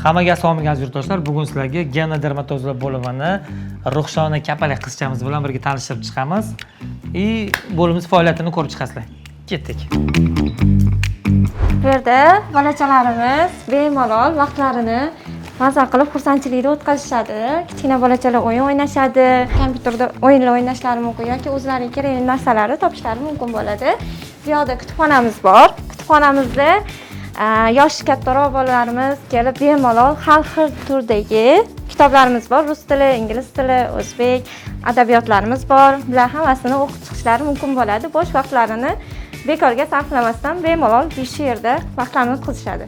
Hammaga assalomu alaykum yurtdoshlar. Bugun sizlarga genodermatozlar bo'limini Ruxshona Kapalak qizchamiz bilan birga tanishtirib chiqamiz. Bo'limimiz faoliyatini ko'rib chiqasizlar. Ketdik. Bu yerda bolachalarimiz bemalol vaqtlarini maza qilib xursandchilikda o'tkazishadi. Kichkina bolachalar o'yin o'ynashadi, kompyuterda o'yinlar o'ynashlari mumkin yoki o'zlariga kerakli narsalarni topishlari mumkin bo'ladi. Bu yoqda kutubxonamiz bor. Kutubxonamizda yoshi kattaroq bolalarimiz kelib bemalol har xil turdagi kitoblarimiz bor. Rus tili, ingliz tili, o'zbek adabiyotlarimiz bor. Bular hammasini o'qib chiqishlari mumkin bo'ladi. Bo'sh vaqtlarini bekorga sarflamasdan bemalol shu yerda vaqtlarini o'tkazishadi.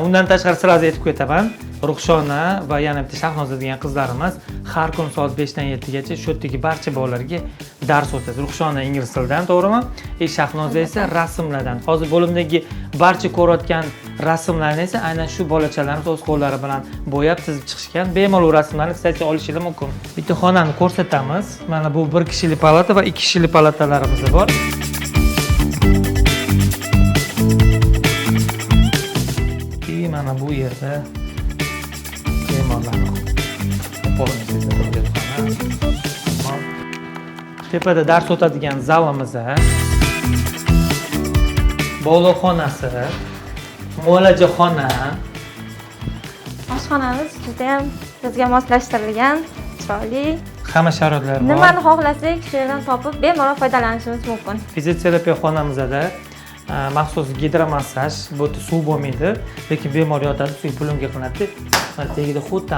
Undan tashqari sizlarga aytib ketaman. Ruxshona va yana bitta Shahnoza degan qizlarimiz har kun soat 5 dan 7 gacha shu yerdagi barcha bolalarga dars o'tadi. Ruxshona ingliz tilidan, to'g'rimi? Shahnoza esa rasmlardan. Hozir bo'limdagi barcha ko'rayotgan rasmlarni esa aynan shu bolachalarimiz o'z qo'llari bilan bo'yab chizib chiqishgan. Bemalol rasmlarni kстати olishingiz mumkin. Bitta xonani ko'rsatamiz. Mana bu 1 kishilik palata va 2 kishilik palatalarimiz bor. Mana bu yerda tepada dars o'tadigan zalimiz, boloxonasi, muolajaxona, oshxonamiz juda ham bizga moslashtirilgan, chiroyli. Hamma sharoitlar bor. Nimani xohlasak, shu yerdan topib bemalol foydalanishimiz mumkin. Fizioterapiya xonamizda maxsus gidromassaj, bu suv bo'lmaydi, lekin bemor yotadi, suv pulunga qilinadi. Mana tagida xuddi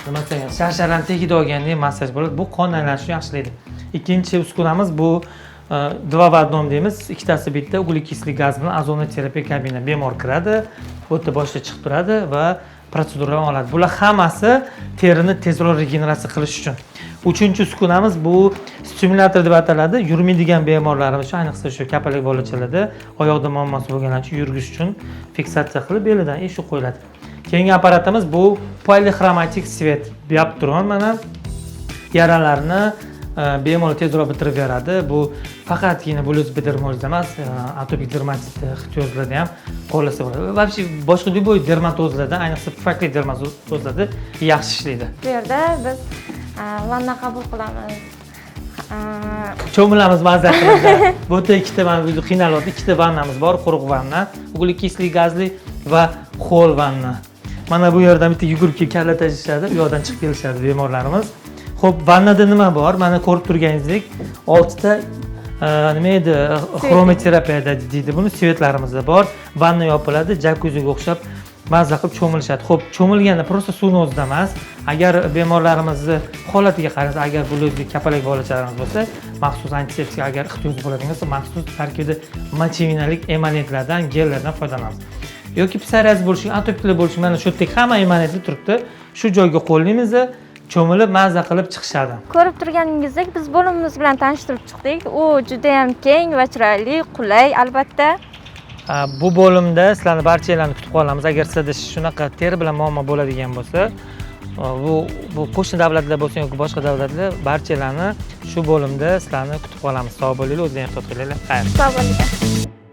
nima degan, sharsharani tagida olgandek massaj bo'ladi. Bu qon aylanishini yaxshilaydi. Ikkinchi uskunamiz bu 2 v 1 deymiz. Ikkitasi bitta uglekisllik gaz bilan ozonoterapiya kabina. Bemor kiradi, o'ta boshda chiqib turadi va protseduralarni oladi. Bular hammasi terini tezroq regeneratsiya qilish uchun. Uchinchi uskunamiz bu stimulyator deb ataladi. Yurmaydigan bemorlarimiz, ayniqsa shu kapalak bolachalarda oyoqda muammosi bo'lganlar uchun yurgish uchun fiksatsiya qilib belidan shu qo'yiladi. Keyingi apparatimiz bu polixromatik svet. Bu yoqda turgan mana yaralarni bemalol tezroq bitirib beradi. Bu faqatgina bulus dermatozda emas, atopik dermatit ehtiyojlarda ham qo'llasa bo'ladi. Вообще boshqa любой dermatozlarda, ayniqsa pufakli dermatozlarda yaxshi ishlaydi. Bu yerda biz vanna qabul qilamiz. Cho'milamiz maza qilib. Bu yerda ikkita mana bu qiynalyapti. Ikkita vannamiz bor, quruq vanna, uglekisllik gazli va ho'l vanna. Mana bu yerdan bitta yugurib kalla tashishadi, u yoqdan chiqib kelishadi bemorlarimiz. Xo'p, vannada nima bor? Mana ko'rib turganingizdek, 6 ta nima edi, xromoterapiyada deydi buni, svetlarimiz bor. Vanna yopiladi, jakuziga o'xshab maza qilib cho'milishadi. Xo'p, cho'milganda prosta suvni o'zida emas. Agar bemorlarimizni holatiga qarasa, agar bu o'zbek kapalak bolachalarimiz bo'lsa, maxsus antiseptik agar ehtiyoj bo'ladigan bo'lsa, maxsus tarkibida mochevinalik emanetlardan, gellardan foydalanamiz. Yoki psoriaz bo'lishi, atopiklar bo'lishi, mana shu yerdagi hamma emanetlar turibdi. Shu joyga qo'llaymiz, cho'milib maza qilib chiqishadi. Ko'rib turganingizdek, biz bo'limimiz bilan tanishtirib chiqdik. U juda ham keng va chiroyli, qulay albatta. Bu bo'limda sizlarni barchalarni kutib qolamiz. Agar sizda shunaqa teri bilan muammo bo'ladigan bo'lsa, bu qo'shni davlatlar bo'lsin yoki boshqa davlatlar barchalarni shu bo'limda sizlarni kutib qolamiz. Sog' bo'linglar, o'zingizni ehtiyot qilinglar. Xayr. Sog' bo'linglar.